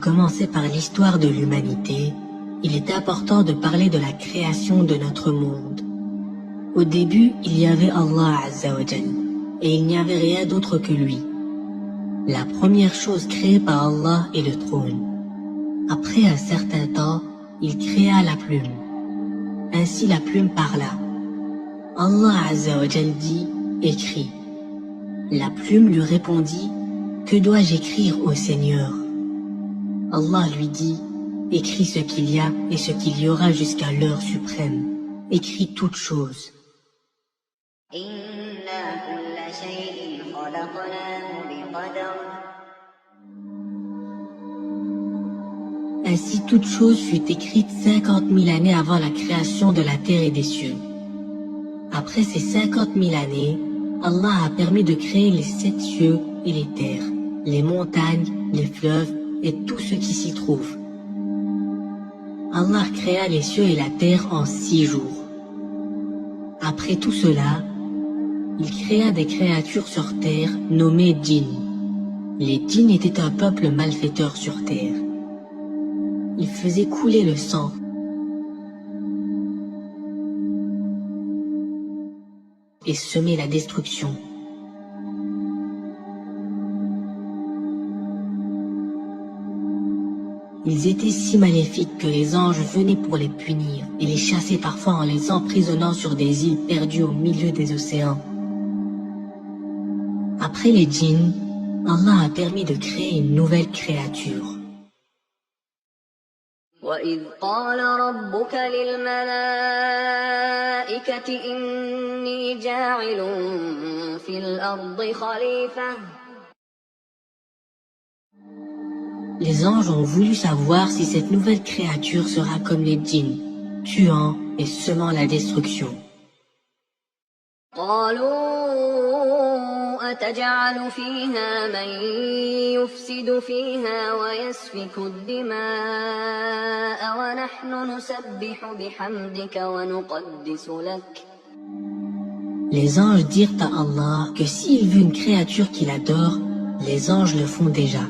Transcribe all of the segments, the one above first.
commencer par l'histoire de l'humanité, il est important de parler de la création de notre monde. Au début, il y avait Allah Azza wa Jal, et il n'y avait rien d'autre que lui. La première chose créée par Allah est le trône. Après un certain temps, il créa la plume. Ainsi la plume parla. Allah Azza wa Jal dit, écris. La plume lui répondit, que dois-je écrire ô Seigneur? Allah lui dit, écris ce qu'il y a et ce qu'il y aura jusqu'à l'heure suprême. Écris toutes choses. Ainsi toute chose fut écrite 50 000 années avant la création de la terre et des cieux. Après ces 50 000 années, Allah a permis de créer les 7 cieux et les terres, les montagnes, les fleuves et tout ce qui s'y trouve. Allah créa les cieux et la terre en 6 jours. Après tout cela, il créa des créatures sur terre nommées djinns. Les djinns étaient un peuple malfaiteur sur terre. Ils faisaient couler le sang. Et semer la destruction. Ils étaient si maléfiques que les anges venaient pour les punir et les chassaient parfois en les emprisonnant sur des îles perdues au milieu des océans. Après les djinns, Allah a permis de créer une nouvelle créature. وَإِذْ قَالَ رَبُّكَ لِلْمَلَائِكَةِ إِنِّي جَاعِلٌ فِي الْأَرْضِ خَلِيفَةً. Les anges ont voulu savoir si cette nouvelle créature sera comme les djinns, tuant et semant la destruction. أتجعل فيها من يفسد فيها ويسفك الدماء ونحن نسبح بحمدك ونقدس لك. Les anges dirent à Allah que s'il veut une créature qu'il adore, les anges le font déjà.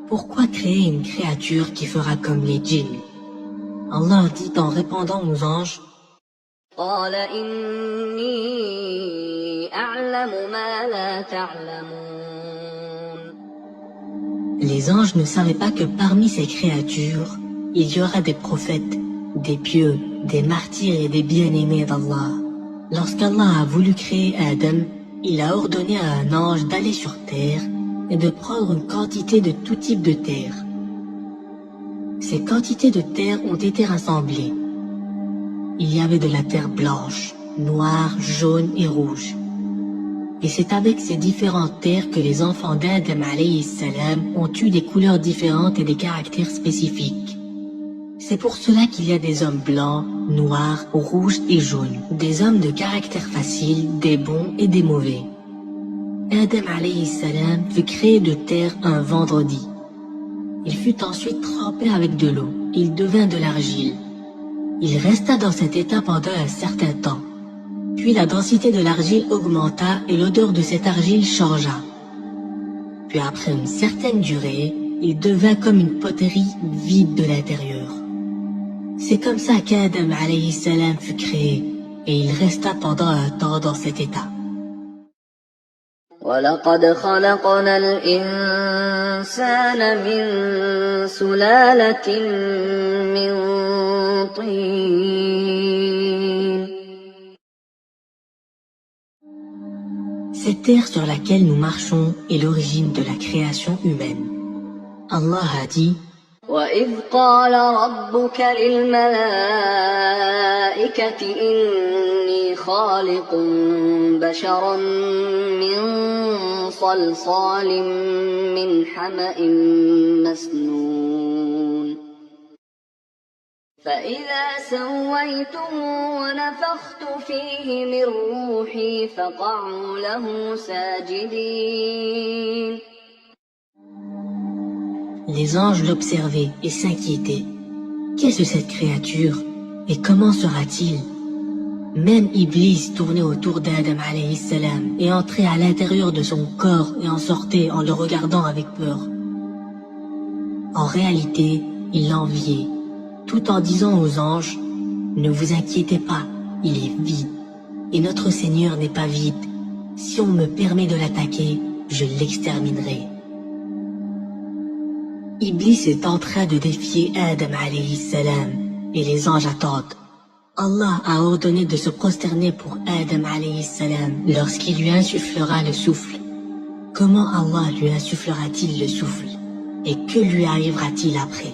Pourquoi créer une créature qui fera comme les djinns? Allah dit en répondant aux anges, قال إني أعلم ما لا تعلمون. Les anges ne savaient pas que parmi ces créatures, il y aura des prophètes, des pieux, des martyrs et des bien-aimés d'Allah. Lorsqu'Allah a voulu créer Adam, il a ordonné à un ange d'aller sur terre et de prendre une quantité de tout type de terre. Ces quantités de terre ont été rassemblées. Il y avait de la terre blanche, noire, jaune et rouge. Et c'est avec ces différentes terres que les enfants d'Adam alayhi salam ont eu des couleurs différentes et des caractères spécifiques. C'est pour cela qu'il y a des hommes blancs, noirs, rouges et jaunes, des hommes de caractère facile, des bons et des mauvais. Adam alayhi salam fut créé de terre un vendredi. Il fut ensuite trempé avec de l'eau. Il devint de l'argile. Il resta dans cet état pendant un certain temps. Puis la densité de l'argile augmenta et l'odeur de cette argile changea. Puis après une certaine durée, il devint comme une poterie vide de l'intérieur. C'est comme ça qu'Adam alayhi salam fut créé, et il resta pendant un temps dans cet état. وَلَقَدْ خَلَقْنَا الْإِنسَانَ مِنْ سُلَالَةٍ مِنْ طِينٍ. Cette terre sur laquelle nous marchons est l'origine de la création humaine. Allah a dit, وَإِذْ قَالَ رَبُّكَ لِلْمَلَائِكَةِ إِنِّي خَالِقٌ بَشَرًا مِّن صَلْصَالٍ مِّنْ حَمَإٍ مَّسْنُونٍ فَإِذَا سَوَّيْتُهُ وَنَفَخْتُ فِيهِ مِنْ رُوحِي فَقَعُوا لَهُ سَاجِدِينَ. Les anges l'observaient et s'inquiétaient. Qu'est-ce que cette créature? Et comment sera-t-il? Même Iblis tournait autour d'Adam alayhi salam et entrait à l'intérieur de son corps et en sortait en le regardant avec peur. En réalité, il l'enviait, tout en disant aux anges, « Ne vous inquiétez pas, il est vide, et notre Seigneur n'est pas vide. Si on me permet de l'attaquer, je l'exterminerai. » Iblis est en train de défier Adam alayhi salam, et les anges attendent. Allah a ordonné de se prosterner pour Adam alayhi salam lorsqu'il lui insufflera le souffle. Comment Allah lui insufflera-t-il le souffle? Et que lui arrivera-t-il après?